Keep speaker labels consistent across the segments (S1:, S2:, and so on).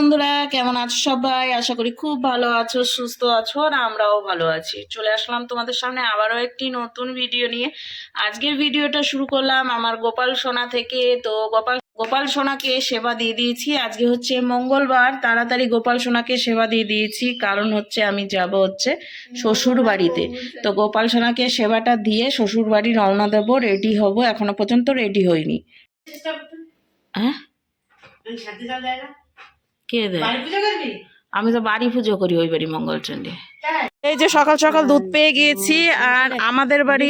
S1: বন্ধুরা, কেমন আছো সবাই? আশা করি খুব ভালো আছো, সুস্থ আছো, আর আমরাও ভালো আছি। চলে আসলাম তোমাদের সামনে আবারও একটি নতুন ভিডিও নিয়ে। আজকের ভিডিওটা শুরু করলাম আমার গোপাল সোনা থেকে। তো গোপাল সোনাকে সেবা দিয়ে দিয়েছি। আজকে হচ্ছে মঙ্গলবার, তাড়াতাড়ি গোপাল সোনাকে সেবা দিয়ে দিয়েছি, কারণ হচ্ছে আমি যাব হচ্ছে শ্বশুর বাড়িতে। তো গোপাল সোনাকে সেবাটা দিয়ে শ্বশুর বাড়ি রওনা দেবো, রেডি হব। এখনো পর্যন্ত রেডি হইনি। হ্যাঁ, কে দেয়? আমি তো বাড়ি পুজো করি, ওই বাড়ি মঙ্গলচণ্ডী। এই যে সকাল সকাল দুধ পেয়ে গিয়েছি, আর আমাদের বাড়ি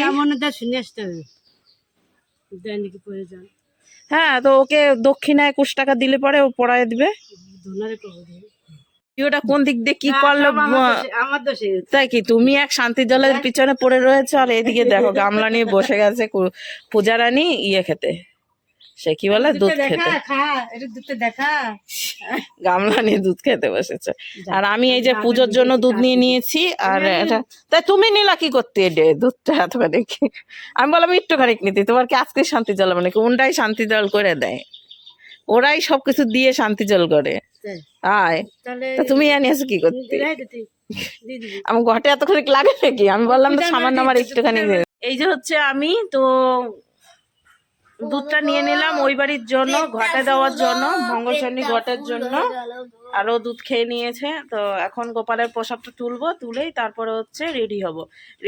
S1: হ্যাঁ, তো ওকে দক্ষিণায় 21 টাকা দিলে পরে ও পড়ায় দিবে। ওটা কোন দিক দিয়ে কি করলো? তাই কি তুমি এক শান্তি জলের পিছনে পড়ে রয়েছে, আর এদিকে দেখো গামলা নিয়ে বসে গেছে পূজা রানী ইয়ে খেতে, সে কি বলে দুধ খেতে, গামলা নিয়ে দুধ খেতে বসেছে। আর আমি এই যে পুজোর জন্য দুধ নিয়ে নিয়েছি। আর এটা তাই তুমি নিলা কি করতে দুধটা এতখানি? আমি বললাম একটুখানি নিতে, তোমার কি আজকে শান্তি জল মানে কোনটাই শান্তি জল করে দেয়, ওরাই সবকিছু দিয়ে শান্তি জল করে। আয় তা তুমি আনিয়েছো কি করতে? আমার ঘটে এতখানি লাগে নাকি? আমি বললাম তো সামান্য আমার একটুখানি। এই যে হচ্ছে আমি তো দুধটা নিয়ে নিলাম ওই বাড়ির জন্য, ঘটে দেওয়ার জন্য, মঙ্গলচণ্ডী ঘটের জন্য। আরও দুধ খেয়ে নিয়েছে। তো এখন গোপালের প্রসাদটা তুলবো, তুলেই তারপরে হচ্ছে রেডি হব।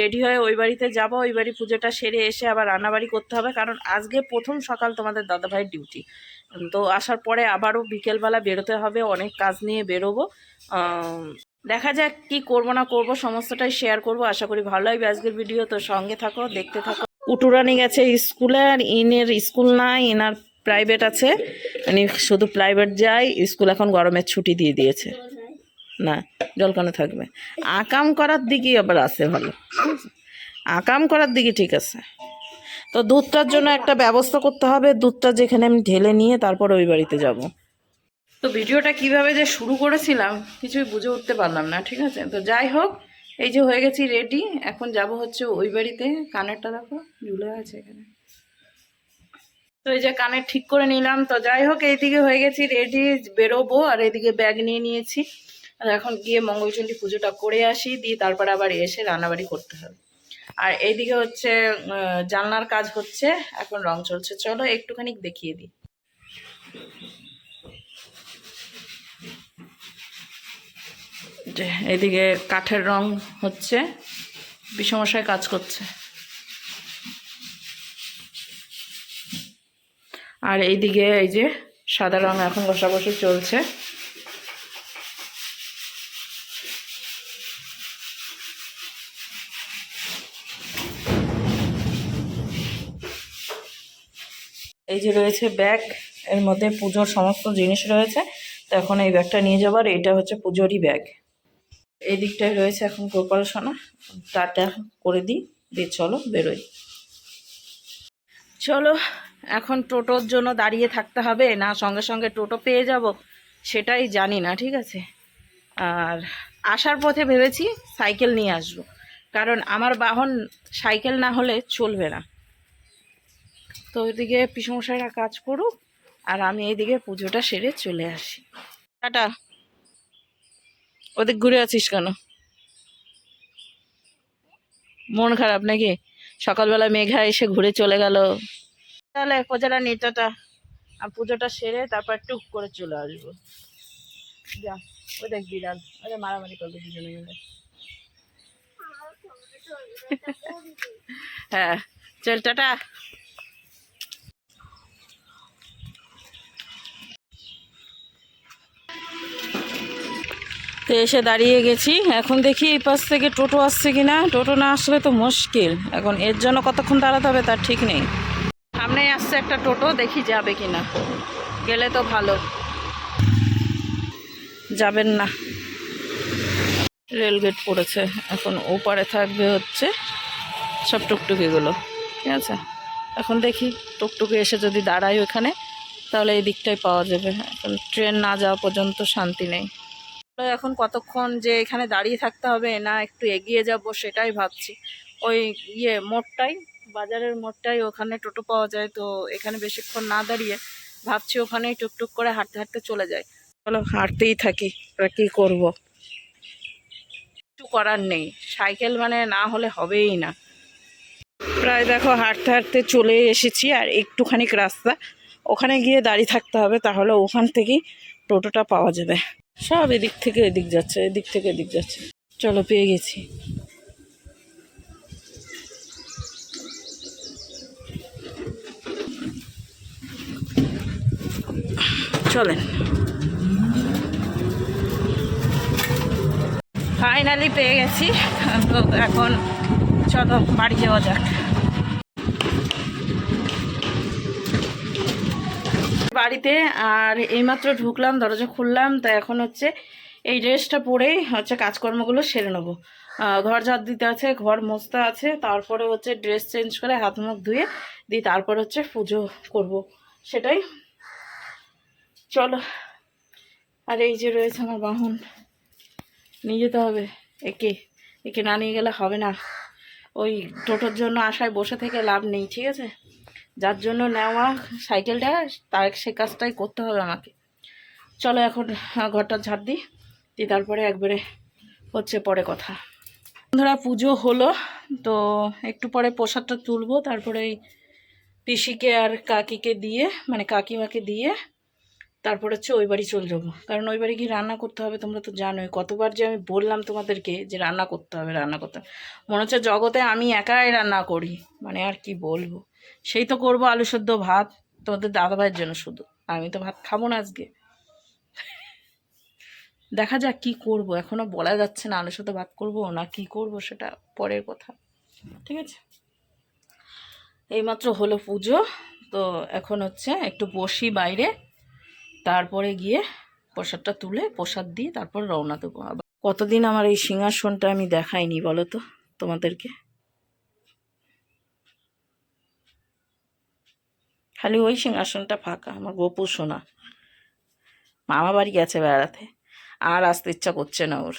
S1: রেডি হয়ে ওই বাড়িতে যাব। ওই বাড়ি পুজোটা সেরে এসে আবার রান্নাবাড়ি করতে হবে, কারণ আজকে প্রথম সকাল তোমাদের দাদাভাইয়ের ডিউটি। তো আসার পরে আবারও বিকেলবেলা বেরোতে হবে, অনেক কাজ নিয়ে বেরোবো। দেখা যাক কি করব না করব, সমস্তটাই শেয়ার করব। আশা করি ভালো লাগবে আজকের ভিডিও। তো সঙ্গে থাকো, দেখতে থাকো। উটুরানি গেছে স্কুলে, আর ইনের স্কুল নাই, ইনার প্রাইভেট আছে, মানে শুধু প্রাইভেট যায়। স্কুল এখন গরমের ছুটি দিয়ে দিয়েছে। না, জলখানে থাকবে। আকাম করার দিকেই আবার আছে ভালো, আকাম করার দিকে ঠিক আছে। তো দুধটার জন্য একটা ব্যবস্থা করতে হবে। দুধটা যেখানে আমি ঢেলে নিয়ে তারপর ওই বাড়িতে যাব। তো ভিডিওটা কিভাবে যে শুরু করেছিলাম কিছুই বুঝে উঠতে পারলাম না, ঠিক আছে। তো যাই হোক, এই যে হয়ে গেছি রেডি, এখন যাব হচ্ছে ওই বাড়িতে। কানেরটা দেখো ঝুলে আছে এখানে। তো এই যে কানের ঠিক করে নিলাম। তো যাই হোক, এইদিকে হয়ে গেছি রেডি, বেরোবো। আর এইদিকে ব্যাগ নিয়ে নিয়েছি। আর এখন গিয়ে মঙ্গলচণ্ডী পুজোটা করে আসি, দিয়ে তারপরে আবার এসে রান্নাবাড়ি করতে হবে। আর এইদিকে হচ্ছে জানলার কাজ হচ্ছে, এখন রং চলছে। চলো একটুখানি দেখিয়ে দিই। যে এইদিকে কাঠের রং হচ্ছে, বিষমশায় কাজ করছে। আর এইদিকে এই যে সাদা রং এখন ঘষাঘষি চলছে। এই যে রয়েছে ব্যাগ, এর মধ্যে পুজোর সমস্ত জিনিস রয়েছে। তো এখন এই ব্যাগটা নিয়ে যাবার, এটা হচ্ছে পুজোরই ব্যাগ। এই দিকটায় রয়েছে এখন গোপাল সোনা। টাটা করে দিই, দিয়ে চলো বেরোই। চলো, এখন টোটোর জন্য দাঁড়িয়ে থাকতে হবে, না সঙ্গে সঙ্গে টোটো পেয়ে যাব সেটাই জানি না, ঠিক আছে। আর আসার পথে ভেবেছি সাইকেল নিয়ে আসব, কারণ আমার বাহন সাইকেল না হলে চলবে না। তো ওইদিকে পিসমশাইরা কাজ করুক, আর আমি এইদিকে পুজোটা সেরে চলে আসি। টাটা। ওদিক ঘুরে আছিস কেন? মন খারাপ নাকি? সকালবেলা মেঘা এসে ঘুরে চলে গেল। তাহলে কোজারা নিয়ে টাটা। আর পুজোটা সেরে তারপর টুক করে চলে আসবো। যা, ওই দেখ বিড়াল, ওদের মারামারি করবে দুজনে মিলে। হ্যাঁ, চল টাটা। তো এসে দাঁড়িয়ে গেছি। এখন দেখি এই পাশ থেকে টোটো আসছে কিনা। টোটো না আসলে তো মুশকিল, এখন এর জন্য কতক্ষণ দাঁড়াতে হবে তার ঠিক নেই। সামনেই আসছে একটা টোটো, দেখি যাবে কিনা। গেলে তো ভালো। যাবেন না, রেলগেট পড়েছে। এখন ওপারে থাকবে হচ্ছে সব টুকটুকিগুলো, ঠিক আছে। এখন দেখি টুকটুকি এসে যদি দাঁড়ায় ওখানে, তাহলে এই দিকটাই পাওয়া যাবে। এখন ট্রেন না যাওয়া পর্যন্ত শান্তি নেই। এখন কতক্ষণ যে এখানে দাঁড়িয়ে থাকতে হবে, না একটু এগিয়ে যাব সেটাই ভাবছি। ওই মোড়টাই, বাজারের মোড়টাই, ওখানে টোটো পাওয়া যায়। তো এখানে বেশিক্ষণ না দাঁড়িয়ে ভাবছি ওখানেই টুকটুক করে হাঁটতে হাঁটতে চলে যায়। চলো হাঁটতেই থাকি, আর কি করব, কিছু করার নেই, সাইকেল মানে না হলে হবেই না। প্রায় দেখো হাঁটতে হাঁটতে চলে এসেছি, আর একটুখানি রাস্তা, ওখানে গিয়ে দাঁড়িয়ে থাকতে হবে, তাহলে ওখান থেকেই টোটোটা পাওয়া যাবে। সব এদিক থেকে এদিক যাচ্ছে, এদিক থেকে এদিক যাচ্ছে। চলো পেয়ে গেছি। চলেন, ফাইনালি পেয়ে গেছি। তো এখন চলো বাড়ি যাওয়া যাক। বাড়িতে আর এইমাত্র ঢুকলাম, দরজা খুললাম, তো এখন হচ্ছে এই ড্রেসটা পরেই হচ্ছে কাজকর্মগুলো সেরে নেবো। ঘর ঝাড় দিতে আছে, ঘর মুছতে আছে, তারপরে হচ্ছে ড্রেস চেঞ্জ করে হাত মুখ ধুয়ে দিয়ে তারপর হচ্ছে পুজো করব, সেটাই। চলো, আর এই যে রয়েছে আমার বাহন, নিয়ে যেতে হবে। একে একে না নিয়ে গেলে হবে না। ওই টোটোর জন্য আশায় বসে থেকে লাভ নেই, ঠিক আছে? যার জন্য নেওয়া সাইকেলটা, তার সে কাজটাই করতে হবে আমাকে। চলো এখন ঘরটা ঝাড় দিই, তারপরে একবারে হচ্ছে পরে কথা। বন্ধুরা পুজো হলো, তো একটু পরে প্রসাদটা তুলবো, তারপরে পিসিকে আর কাকিকে দিয়ে, মানে কাকিমাকে দিয়ে তারপর হচ্ছে ওই বাড়ি চলে যাবো। কারণ ওই বাড়ি গিয়ে রান্না করতে হবে, তোমরা তো জানোই কতবার যে আমি বললাম তোমাদেরকে যে রান্না করতে হবে, রান্না করতে হবে। মনে হচ্ছে জগতে আমি একাই রান্না করি, মানে আর কি বলবো। সেই তো করবো আলু সেদ্ধ ভাত তোমাদের দাদাভাইয়ের জন্য শুধু, আমি তো ভাত খাবো না আজকে। দেখা যাক কি করব, এখনো বলা যাচ্ছে না, আলু সেদ্ধ ভাত করবো না কি করব, সেটা পরের কথা, ঠিক আছে? এইমাত্র হলো পুজো, তো এখন হচ্ছে একটু বসি বাইরে, তারপরে গিয়ে প্রসাদটা তুলে প্রসাদ দিয়ে তারপর রওনা দেবো। আবার কতদিন আমার এই সিংহাসনটা আমি দেখাইনি বলো তো তোমাদেরকে, খালি ওই সিংহাসনটা ফাঁকা। আমার গোপু সোনা মামা বাড়ি গেছে বেড়াতে, আর আসতে ইচ্ছা করছে না ওর।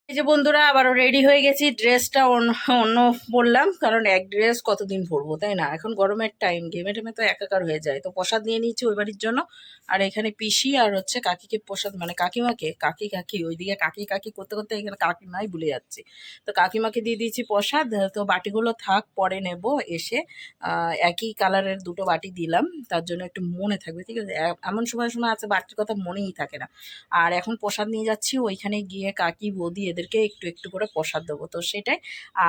S1: এই যে বন্ধুরা আবারও রেডি হয়ে গেছি, ড্রেসটা অন্য অন্য পরলাম, কারণ এক ড্রেস কতদিন পরবো, তাই না? এখন গরমের টাইম, ঘেমে টেমে তো একাকার হয়ে যায়। তো প্রসাদ নিয়ে নিয়েছি ওই বাড়ির জন্য, আর এখানে পিসি আর হচ্ছে কাকিকে প্রসাদ, মানে কাকিমাকে, কাকি কাকি ওইদিকে কাকি কাকি করতে করতে এখানে কাকিমাই ভুলে যাচ্ছি। তো কাকিমাকে দিয়ে দিয়েছি প্রসাদ। তো বাটিগুলো থাক, পরে নেব এসে। একই কালারের দুটো বাটি দিলাম, তার জন্য একটু মনে থাকবে, ঠিক আছে? এমন সময় সময় আছে বাটির কথা মনেই থাকে না। আর এখন প্রসাদ নিয়ে যাচ্ছি, ওইখানে গিয়ে কাকি বৌদি এদেরকে একটু একটু করে প্রসাদ দেবো, তো সেটাই।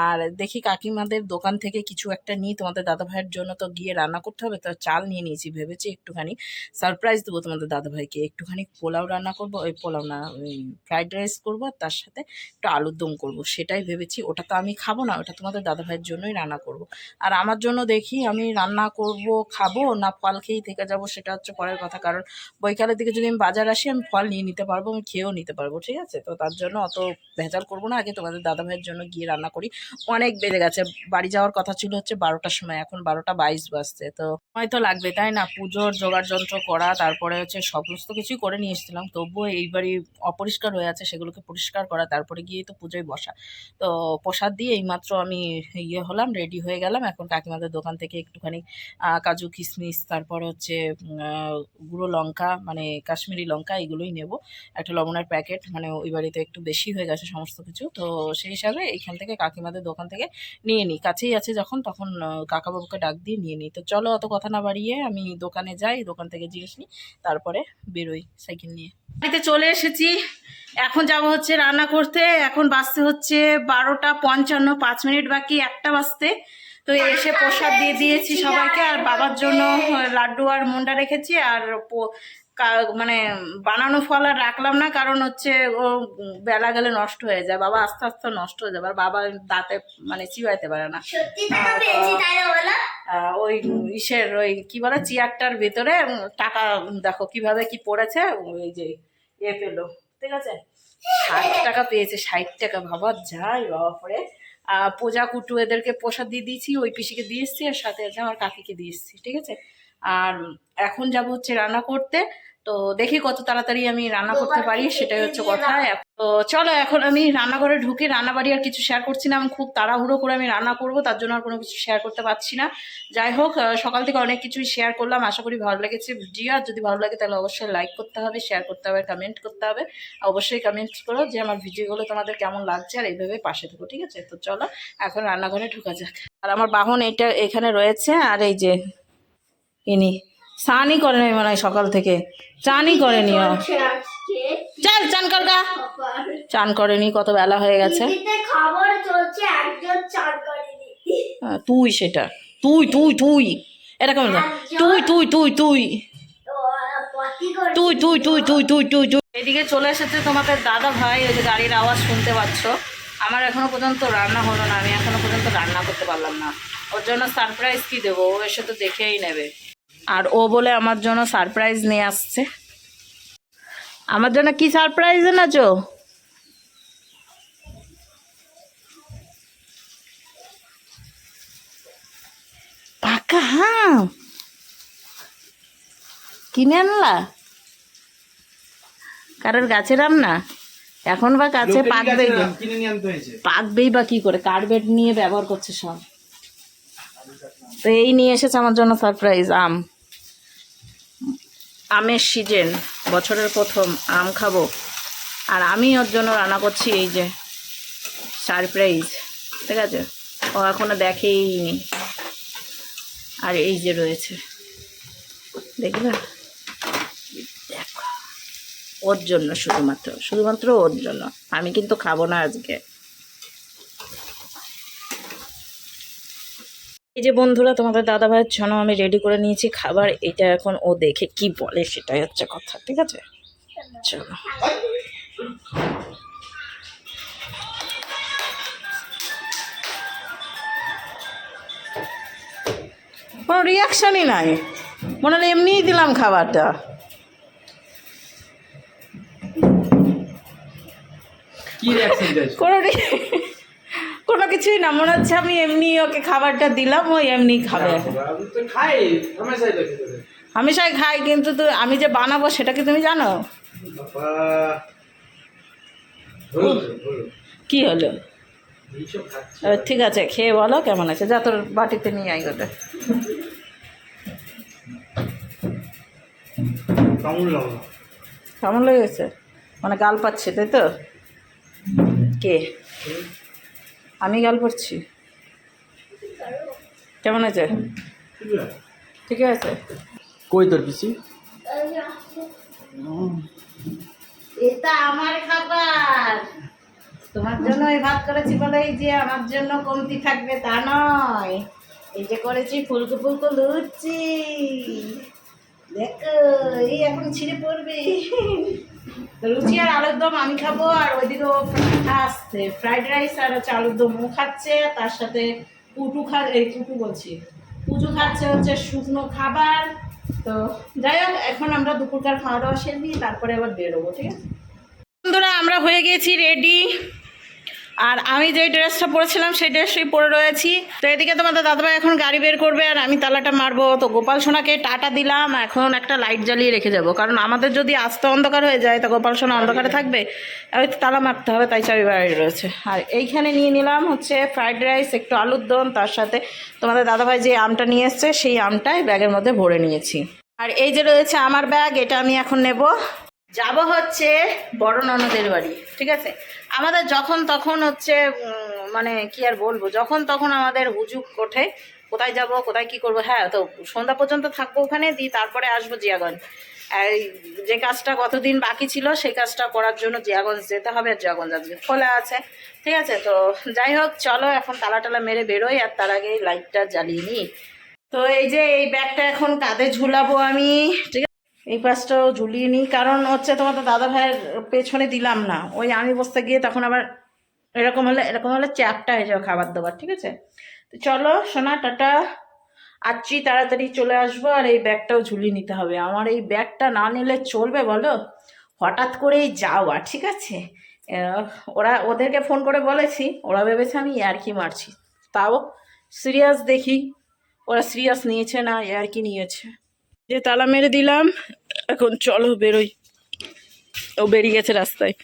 S1: আর দেখি কাকিমাদের দোকান থেকে কিছু একটা নিই, তোমাদের দাদাভাইয়ের জন্য তো গিয়ে রান্না করতে হবে, তো চাল নিয়ে নিয়েছি, ভেবেছি একটুখানি সারপ্রাইজ দেবো তোমাদের দাদাভাইকে, একটুখানি পোলাও রান্না করবো, ওই পোলাও না, ওই ফ্রাইড রাইস করবো, আর তার সাথে একটু আলুর দম করবো, সেটাই ভেবেছি। ওটা তো আমি খাবো না, ওটা তোমাদের দাদাভাইয়ের জন্যই রান্না করব। আর আমার জন্য দেখি আমি রান্না করব, খাবো না ফল খেয়েই থেকে যাব, সেটা হচ্ছে পরের কথা। কারণ বৈকালের দিকে যদি আমি বাজার আসি, আমি ফল নিয়ে নিতে পারবো, আমি খেয়েও নিতে পারবো, ঠিক আছে? তো তার জন্য অত ভেজাল করবো না, আগে তোমাদের দাদাভাইয়ের জন্য গিয়ে রান্না করি। অনেক বেড়ে গেছে, বাড়ি যাওয়ার কথা ছিল হচ্ছে 12টার সময়, এখন 12টা 22 বাজছে, তো সময় তো লাগবে, তাই না? পুজোর জোগাড় যন্ত্র করা, তারপরে হচ্ছে সমস্ত কিছুই করে নিয়ে এসেছিলাম, তবুও এই বাড়ি অপরিষ্কার হয়ে আছে, সেগুলোকে পরিষ্কার করা, তারপরে গিয়ে তো পুজোয় বসা। তো প্রসাদ দিয়ে এইমাত্র আমি হলাম, রেডি হয়ে গেলাম। এখন কাকিমাদের দোকান থেকে একটুখানি কাজু কিশমিশ, তারপর হচ্ছে গুঁড়ো লঙ্কা, মানে কাশ্মীরি লঙ্কা, এগুলোই নেব। একটা লবণের প্যাকেট, মানে ওই বাড়িতে একটু বেশি হয়ে গেছে সমস্ত কিছু, তো সেই হিসাবে এইখান থেকে কাকিমাদের দোকান থেকে নিয়ে নিই, কাছেই আছে যখন, তখন কাকাবাবুকে ডাক দিয়ে নিয়ে নিই। তো চলো অত কথা না বাড়িয়ে আমি দোকানে যাই, দোকান থেকে জিনিস নিই, তারপরে বেরোই সাইকেল নিয়ে। বাড়িতে চলে এসেছি, এখন যাব হচ্ছে রান্না করতে। এখন বাজতে হচ্ছে 12টা 55, 5 মিনিট বাকি 1টা বাজতে। তো এসে প্রসাদ দিয়ে দিয়েছি সবাইকে, আর বাবার জন্য লাড্ডু আর মুন্ডা রেখেছি, আর মানে বানানো ফল আর রাখলাম না, কারণ হচ্ছে ও বেলা গেলে নষ্ট হয়ে যায়, বাবা আস্তে আস্তে নষ্ট হয়ে যাবে, আর বাবা দাঁতে মানে চিবাইতে পারে না। ওই ইসের ওই কি বলে চেয়ারটার ভেতরে টাকা দেখো কিভাবে কি পড়েছে, ওই যে পেলো, ঠিক আছে? 60 টাকা পেয়েছে, 60 টাকা, বাবা যাই বাবারে। পূজা কুটু এদেরকে প্রসাদ দিয়ে দিয়েছি, ওই পিসিকে দিয়ে এসছি, আর সাথে আছে আমার কাকিকে দিয়ে এসছি, ঠিক আছে? আর এখন যাব হচ্ছে রান্না করতে, তো দেখি কত তাড়াতাড়ি আমি রান্না করতে পারি, সেটাই হচ্ছে কথা। তো চলো এখন আমি রান্নাঘরে ঢুকে রান্নাবাড়ি আর কিছু শেয়ার করছি না, আমি খুব তাড়াহুড়ো করে আমি রান্না করব, তার জন্য আর কোনো কিছু শেয়ার করতে পারছি না। যাই হোক, সকাল থেকে অনেক কিছুই শেয়ার করলাম, আশা করি ভালো লেগেছে ভিডিও। আর যদি ভালো লাগে তাহলে অবশ্যই লাইক করতে হবে, শেয়ার করতে হবে, কমেন্ট করতে হবে। অবশ্যই কমেন্ট করো যে আমার ভিডিওগুলো তোমাদের কেমন লাগছে, আর এইভাবে পাশে থাকো, ঠিক আছে? তো চলো এখন রান্নাঘরে ঢোকা যাক। আর আমার বাহন এটা এখানে রয়েছে, আর এই যে ইনি স্নানই করেনি মনে হয় সকাল থেকে, চানই করেনি ও। চল চান কর গা। চান করেনি, কত বেলা হয়ে গেছে। তুই সেটা তুই তুই তুই এটা কেমন তুই তুই তুই তুই তুই তুই তুই তুই তুই তুই তুই এদিকে চলে এসেছে তোমাদের দাদা ভাই, ওই যে গাড়ির আওয়াজ শুনতে পাচ্ছ। আমার এখনো পর্যন্ত রান্না হলো না, আমি এখনো পর্যন্ত রান্না করতে পারলাম না। ওর জন্য সারপ্রাইজ কি দেবো, ও এসে তো দেখেই নেবে। আর ও বলে আমার জন্য সারপ্রাইজ নিয়ে আসছে। আমার জন্য কি সারপ্রাইজ এনেছো? পাকা হাম কিনে আনলা? কারোর গাছের আম না, এখন বা গাছে পাকবেই, পাকবেই বা কি করে, কার্বেট নিয়ে ব্যবহার করছে সব। তো এই নিয়ে এসেছে আমার জন্য সারপ্রাইজ আম। আমের সিজন, বছরের প্রথম আম খাবো, আর আমি ওর জন্য রান্না করছি এই যে সারপ্রাইজ, ঠিক আছে? ও এখনো দেখেইনি। আর এই যে রয়েছে, দেখবে, দেখো, ওর জন্য, শুধুমাত্র শুধুমাত্র ওর জন্য। আমি কিন্তু খাবো না আজকে। এই যে বন্ধুরা, তোমাদের দাদা ভাইয়ের জন্য আমি রেডি করে নিয়েছি খাবার। এটা এখন ও দেখে কি বলে সেটাই হচ্ছে কথা, ঠিক আছে? চলো। কোনো রিয়াকশনই নাই, মনে হলো এমনিই দিলাম খাবারটা। কোনো কিছুই না, মনে হচ্ছে আমি এমনি ওকে খাবারটা দিলাম, ও এমনি খাবে। হামেশাই খাই, কিন্তু আমি যে বানাবো সেটা কি তুমি জানো? কি হলো? ঠিক আছে, খেয়ে বলো কেমন আছে। যা তোর বাটিতে নিয়ে আই ওটা। কেমন লেগেছে? মানে গাল পাচ্ছে, তাই তো? কে? আমি গাল পড়ছি? কেমন আছে? ঠিক আছে।
S2: কই তোর পিসি?
S1: এটা আমার খাবার, তোমার জন্য এই ভাত করেছি বলে এই যে আমার জন্য কমতি থাকবে তা নয়। এই যে করেছি ফুলকো ফুলকো লুচি, দেখো এই এখন ছিঁড়ে পড়বে। লুচি আর আলুর দম আমি খাবো, আর ওইদিকে আসছে ফ্রাইড রাইস আর হচ্ছে আলুর দম ও খাচ্ছে, তার সাথে পুটু বলছি, পুজো খাচ্ছে হচ্ছে শুকনো খাবার। তো যাই হোক, এখন আমরা দুপুরকার খাওয়া দাওয়া সেরে নিই, তারপরে আবার বেরোবো, ঠিক আছে? বন্ধুরা, আমরা হয়ে গেছি রেডি, আর আমি যে ড্রেসটা পরেছিলাম সেই ড্রেসটাই পরে রয়েছি। তো এদিকে তোমাদের দাদাভাই এখন গাড়ি বের করবে, আর আমি তালাটা মারবো। তো গোপাল সোনাকে টাটা দিলাম, এখন একটা লাইট জ্বালিয়ে রেখে যাব, কারণ আমাদের যদি আস্তে অন্ধকার হয়ে যায় তো গোপাল সোনা অন্ধকারে থাকবে, ওই তালা মারতে হবে, তাই চাবি বাইরে রয়েছে। আর এইখানে নিয়ে নিলাম হচ্ছে ফ্রাইড রাইস, একটু আলুর দম, তার সাথে তোমাদের দাদাভাই যে আমটা নিয়ে এসছে সেই আমটাই ব্যাগের মধ্যে ভরে নিয়েছি। আর এই যে রয়েছে আমার ব্যাগ, এটা আমি এখন নেব, যাব হচ্ছে বড় ননদের বাড়ি, ঠিক আছে? আমাদের যখন তখন হচ্ছে মানে কি আর বলবো, যখন তখন আমাদের হুজুগ ওঠে, কোথায় যাব, কোথায় কি করব। হ্যাঁ, তো সন্ধ্যা পর্যন্ত থাকবো ওখানে, দিই তারপরে আসবো জিয়াগঞ্জ। এই যে কাজটা কতদিন বাকি ছিল সেই কাজটা করার জন্য জিয়াগঞ্জ যেতে হবে, আর জিয়াগঞ্জ আজকে খোলা আছে, ঠিক আছে? তো যাই হোক, চলো এখন তালা টালা মেরে বেরোই, আর তার আগে লাইটটা জ্বালিয়ে নিই। তো এই যে এই ব্যাগটা এখন কাঁধে ঝুলাবো আমি, ঠিক আছে? এই পাশটাও ঝুলিয়ে নিই, কারণ হচ্ছে তোমাদের দাদা ভাইয়ের পেছনে দিলাম না, ওই আমি বসতে গিয়ে তখন আবার এরকম হলে চ্যাপটা হয়ে যাবে খাবার দাবার, ঠিক আছে? তো চলো সোনা, টাটা, আসছি, তাড়াতাড়ি চলে আসবো। আর এই ব্যাগটাও ঝুলিয়ে নিতে হবে, আমার এই ব্যাগটা না নিলে চলবে বলো? হঠাৎ করেই যাওয়া, ঠিক আছে? ওদেরকে ফোন করে বলেছি, ওরা ভেবেছে আমি ইয়ার্কি মারছি, তাও সিরিয়াস দেখি ওরা সিরিয়াস নিয়েছে না ইয়ার্কি নিয়েছে। যে তালা মেরে দিলাম, এখন চলো বেরোই। ও বেরিয়ে গেছে রাস্তায়।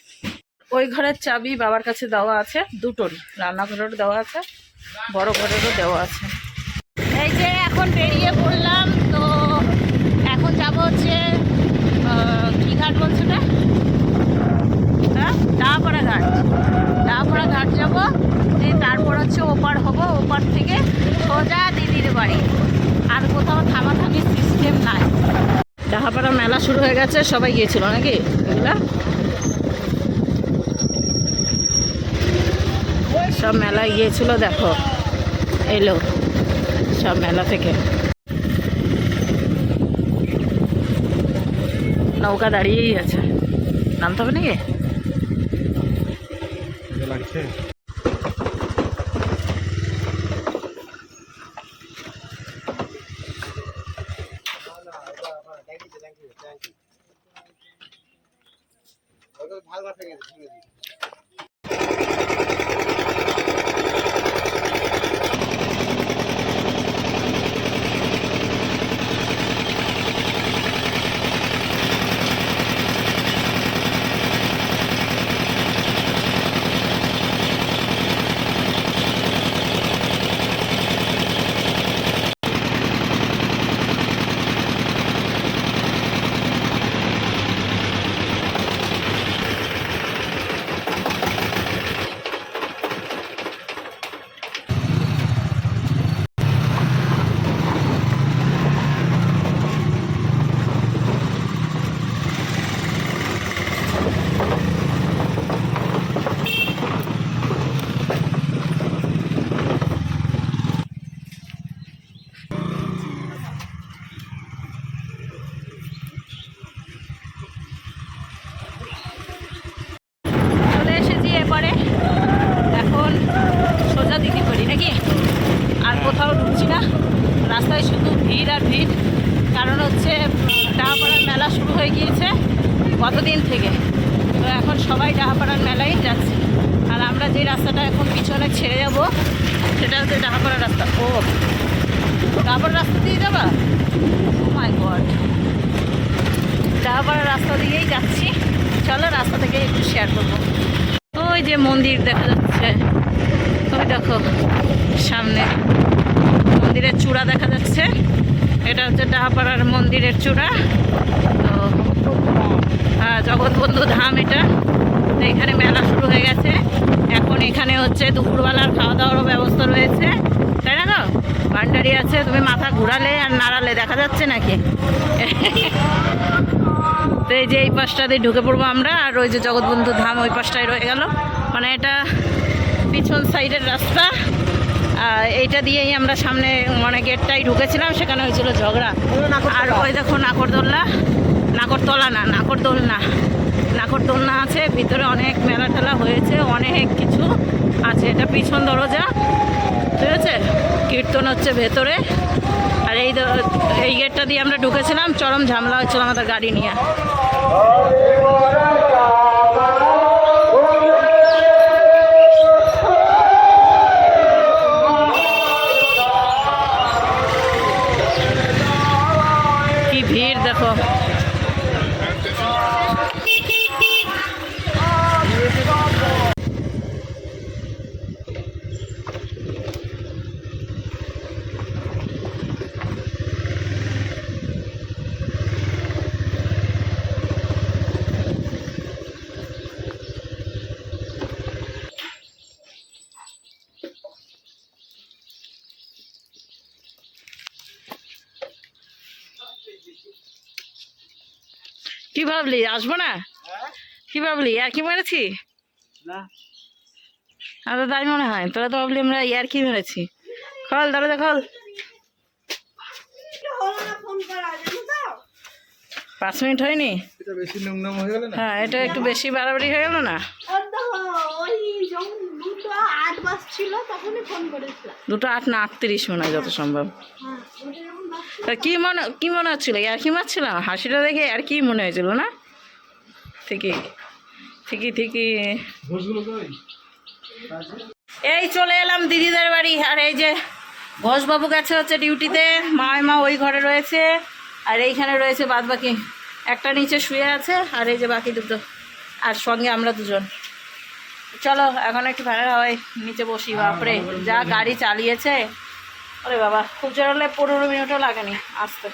S1: ওই ঘরের চাবি বাবার কাছে দেওয়া আছে, দুটোরই, রান্নাঘরেরও দেওয়া আছে, বড় ঘরেরও দেওয়া আছে। এই যে এখন বেরিয়ে পড়লাম, তো এখন যাবো হচ্ছে কী ঘাট বলছে না, হ্যাঁ ডাহাপাড়া ঘাট। ডাহাপাড়া ঘাট যাবো, তারপর হচ্ছে ওপার হবো, ওপার থেকে সোজা দিদির বাড়ি। আর কোথাও থামাথামির সিস্টেম নাই। ডাহাপাড়া মেলা শুরু হয়ে গেছে, সবাই গিয়েছিল নাকি এগুলা? সব মেলায় গিয়েছিল, দেখো এলো সব মেলা থেকে। নৌকা দাঁড়িয়েই আছে, নামতে হবে নাকি? লাগছে এরপরে। এখন সোজা দিদি করি নাকি, আর কোথাও ঢুকছি না, রাস্তায় শুধু ভিড় আর ভিড়। কারণ হচ্ছে ডাহাপাড়ার মেলা শুরু হয়ে গিয়েছে কতদিন থেকে, তো এখন সবাই ডাহাপাড়ার মেলায় যাচ্ছে। আর আমরা যে রাস্তাটা এখন পিছনে ছেড়ে যাব সেটা হচ্ছে ডাহাপাড়ার রাস্তা। ও ডাহাপাড়ার রাস্তা দিয়ে যাবা? ও মাই গড, ডাহাপাড়ার রাস্তা দিয়েই যাচ্ছি। চলো রাস্তা থেকে একটু শেয়ার করবো। ওই যে মন্দির দেখা যাচ্ছে, ওই দেখো সামনে মন্দিরের চূড়া দেখা যাচ্ছে, এটা হচ্ছে ডাহাপাড়ার মন্দিরের চূড়া। তো জগৎবন্ধু ধাম এটা। তো এখানে মেলা শুরু হয়ে গেছে, এখন এখানে হচ্ছে দুপুরবেলার খাওয়া দাওয়ারও ব্যবস্থা রয়েছে, তাই না? তো ভান্ডারি আছে, তুমি মাথা ঘুরালে আর নাড়ালে দেখা যাচ্ছে নাকি? তো এই যে এই পাশটা দিয়ে ঢুকে পড়বো আমরা, আর ওই যে জগৎবন্ধু ধাম ওই পাশটায় রয়ে গেল, মানে এটা পিছন সাইডের রাস্তা। এইটা দিয়েই আমরা সামনে মানে গেটটাই ঢুকেছিলাম, সেখানে হয়েছিল ঝগড়া। আর ওই দেখো নাগরদোল্লা, নাগরতলা না, নাগরদোলনা আছে, ভিতরে অনেক মেলা টেলা হয়েছে, অনেক কিছু আছে। এটা পিছন দরজা, ঠিক আছে, কীর্তন হচ্ছে ভেতরে। আর এই গেটটা দিয়ে আমরা ঢুকেছিলাম, চরম ঝামেলা হচ্ছিল আমাদের গাড়ি নিয়ে। কি ভিড় দেখো। কি ভাবলি আসবো না? কি ভাবলি আর কি মেরেছি না? আরে তাই মনে হয়, তোরা তো ভাবলি আমরা ইয়ার কি মেরেছি। খল দরজা খল। 5 মিনিট হয়নি? হ্যাঁ, এটা একটু বেশি বাড়াবাড়ি হয়ে গেল না? 2:08 না 38 মনে হয়, যত সম্ভব। তা কি মনে হচ্ছিল? আর কি মারছিলাম, হাসিটা দেখে আর কি মনে হয়েছিল না? ঠিকই ঠিকই ঠিকই। এই চলে এলাম দিদিদের বাড়ি। আর এই যে ঘোষবাবু গেছে হচ্ছে ডিউটিতে, মা ওই ঘরে রয়েছে, আর এইখানে রয়েছে বাদ বাকি। একটা নিচে শুয়ে আছে, আর এই যে বাকি দুটো, আর সঙ্গে আমরা দুজন। চলো এখন একটু ফ্যানের হাওয়ায় নিচে বসি। বাপরে যা গাড়ি চালিয়েছে, আরে বাবা, খুব জোর হলে 15 মিনিটও লাগেনি আসতে।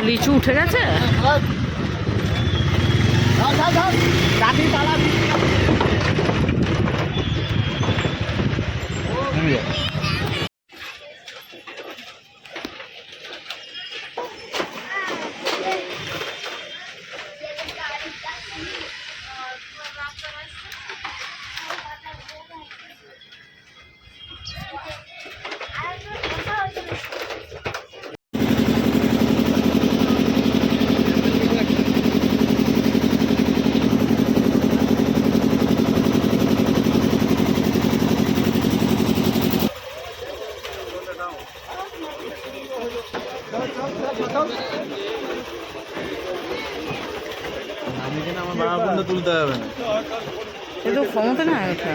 S1: লিচু উঠে গেছে।
S2: তুলতে হবে না,
S1: কিন্তু ক্ষমতা না ওঠা।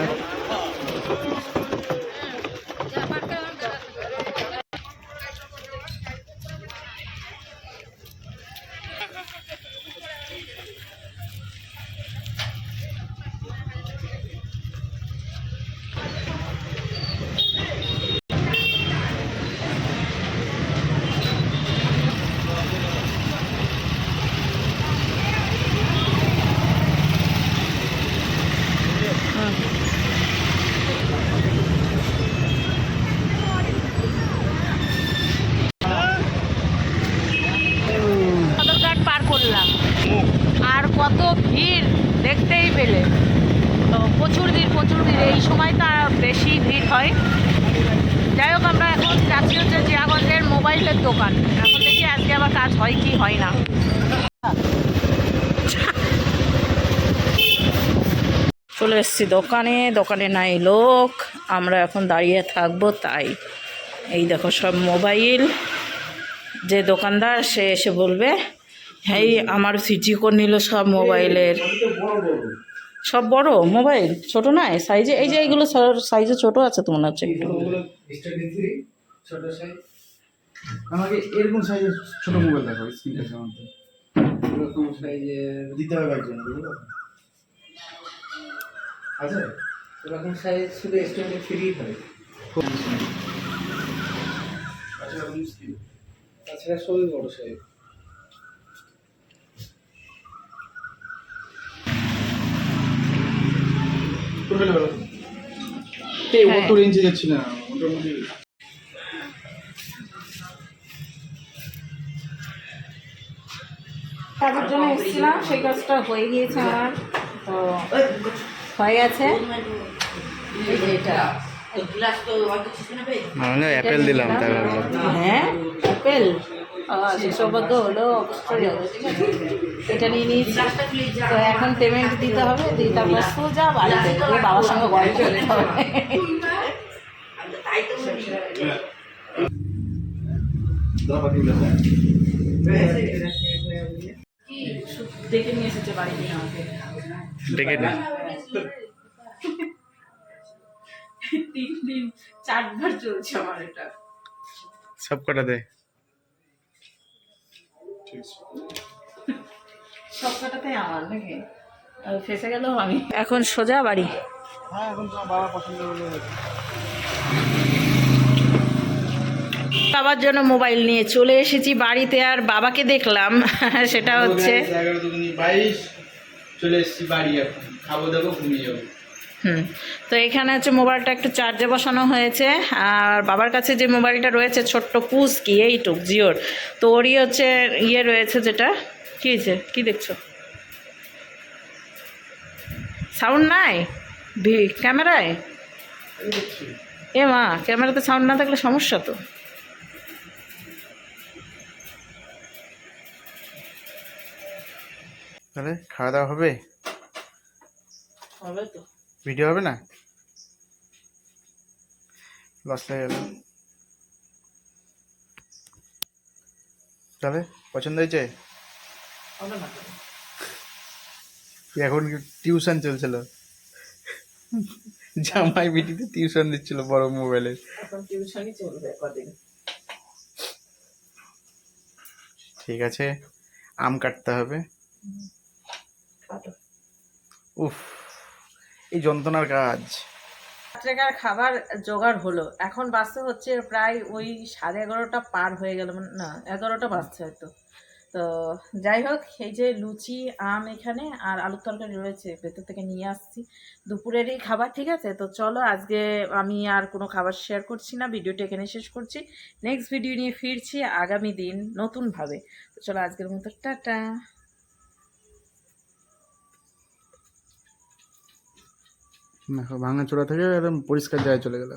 S1: সদরঘাট পার করলাম, আর কত ভিড় দেখতেই পেলে। তো প্রচুর ভিড়, প্রচুর ভিড়। এই সময়টা বেশি ভিড় হয়। যাই হোক, আমরা এখন যাচ্ছি হচ্ছে জিয়াগঞ্জের মোবাইলের দোকান। এখন দেখি আজকে আবার কাজ হয় কি হয় না। চলে এসেছি দোকানে, দোকানে নাই লোক, আমরা এখন দাঁড়িয়ে থাকবো তাই। এই দেখো সব মোবাইল, যে দোকানদার সে এসে বলবে এই আমার সিজি করে নিল সব মোবাইলের। সব বড় মোবাইল, ছোট নয় সাইজে। এই যে এইগুলো সাইজে ছোট আছে তো মনে হচ্ছে একটু।
S2: আমাকে এরকম সাইজের ছোট মোবাইল দেখো, স্ক্রিনটা কেমন এরকম সাইজের দিতে হবে একজন, বুঝলো? আছে এরকম সাইজ, শুধু S23 হয়। আচ্ছা, মুশকিল। তাছাড়া সবই বড় সাইজ। ওটা রেঞ্জে যাচ্ছি না মোটামুটি।
S1: কাজের জন্য এসেছিলাম, সেই কাজটা হয়ে গিয়েছে আমার, তো হয়ে গেছে। এই যে এটা
S2: অ্যাপেল দিলাম, তাই
S1: হ্যাঁ অ্যাপেল সৌভাগ্য হলো। এটা নিয়ে নিয়েছি, তো এখন পেমেন্ট দিতে হবে, দিয়ে তারপর সোজা বাড়িতে গিয়ে বাবার সঙ্গে গল্প করতে হবে। ডেকে নিয়ে এসেছে বাড়ি নিয়ে আমাকে,
S2: ডেকে নিয়ে
S1: 3 দিন 4 বার চলছে আমার এটা।
S2: সব কটা দে।
S1: সব কাটাতেই আমার নাকি ফেসে গেলেও আমি এখন সোজা বাড়ি।
S2: হ্যাঁ এখন তোমার বাবা পছন্দ হলো।
S1: বাবার জন্য মোবাইল নিয়ে চলে এসেছি বাড়িতে, আর বাবাকে দেখলাম সেটা হচ্ছে
S2: 11/2/22 চলে এসেছি বাড়ি, এখন খাবো দাবো ঘুমিয়ে যাবো।
S1: তো এখানে হচ্ছে মোবাইলটা একটু চার্জে বসানো হয়েছে, আর বাবার কাছে যে মোবাইলটা রয়েছে ছোট্ট পুস কি এইটুক জিওর, তো ওরই হচ্ছে ইয়ে রয়েছে, যেটা কী হয়েছে কী দেখছো, সাউন্ড নাই ক্যামেরায়? এ মা, ক্যামেরাতে সাউন্ড না থাকলে সমস্যা তো।
S2: তাহলে খাওয়া দাওয়া হবে?
S1: হবে তো।
S2: ভিডিও হবে না? লস হয়ে গেল। তাহলে পছন্দ হয়েছে?
S1: হবে না।
S2: এখন টিউশন চলছিল, জামাই বিটিতে টিউশন দিচ্ছিল বড় মোবাইলে।
S1: এখন টিউশনই চলবে কদিন।
S2: ঠিক আছে, আম কাটতে হবে। উফ, এই যন্ত্রণার কাজ।
S1: রাত্রেকার খাবার জোগাড় হলো, এখন বাজতে হচ্ছে প্রায় ওই 11:30 পার হয়ে গেল, মানে না 11টা বাজছে হয়তো। তো যাই হোক, এই যে লুচি আম এখানে আর আলুর তরকারি রয়েছে, ভেতর থেকে নিয়ে আসছি, দুপুরেরই খাবার। ঠিক আছে, তো চলো আজকে আমি আর কোনো খাবার শেয়ার করছি না, ভিডিওটা এখানে শেষ করছি। নেক্সট ভিডিও নিয়ে ফিরছি আগামী দিন নতুনভাবে। তো চলো আজকের মতো টাটা।
S2: ভাঙা চোরা থেকে একদম পরিষ্কার জায়গায় চলে গেল।